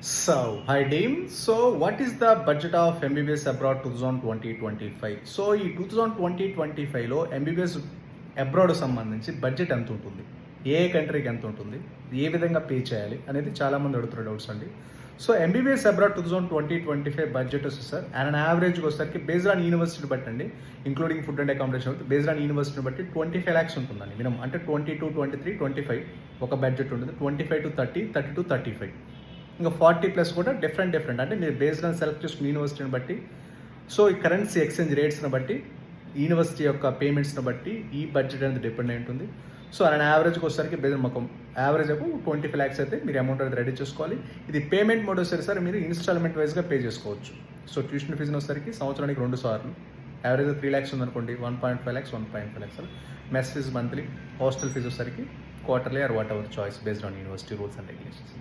Hi team. So, what is the budget of MBBS abroad 2020-25? So ఈ 2020-25లో MBBS abroad సంబంధించి budget ఎంత ఉంటుంది, ఏ కంట్రీకి ఎంత ఉంటుంది, ఏ విధంగా పే చేయాలి అనేది చాలామంది అడుగుతున్న డౌట్స్ అండి. సో ఎంబీబీఎస్ అబ్రాడ్ 2020-25 బడ్జెట్ వస్తుంది సార్. అండ్ యావరేజ్కి వచ్చేసరికి బేస్డ్ ఆన్ యూనివర్సిటీ బట్టి అండి, ఇంక్లూడింగ్ ఫుడ్ అండ్ అకామిడేషన్ అవుతుంది. బేస్డ్ ఆన్ యూనివర్సిటీని బట్టి 25 lakhs ఉంటుందండి మినిమం. అంటే 22-23-25 ఒక బడ్జెట్ ఉంటుంది. 25-30, 30-35, ఇంకా 40+ కూడా డిఫరెంట్ అంటే మీరు బేస్డ్ ఆన్ సెలెక్ట్ చేసుకున్న యూనివర్సిటీని బట్టి, సో ఈ కరెన్సీ ఎక్స్చేంజ్ రేట్స్ని బట్టి, యూనివర్సిటీ యొక్క పేమెంట్స్ని బట్టి ఈ బడ్జెట్ అనేది డిపెండ్ అయి ఉంటుంది. సో అండ్ యావరేజ్కి వచ్చేసరికి బేస్డ్ మాకు యావరేజ్ 25 lakhs అయితే మీరు అమౌంట్ అనేది రెడీ చేసుకోవాలి. ఇది పేమెంట్ మోడ్ వచ్చేసరికి మీరు ఇన్స్టాల్మెంట్ వైజ్గా పే చేసుకోవచ్చు. సో ట్యూషన్ ఫీజుని వచ్చేసరికి సంవత్సరానికి 2 సార్లు, యావరేజ్ 3 lakhs ఉందనుకోండి, 1.5 lakhs, 1.5 lakhs. Mess fee monthly, hostel fee వచ్చేసరికి quarterly or whatever choice based on university rules and regulations.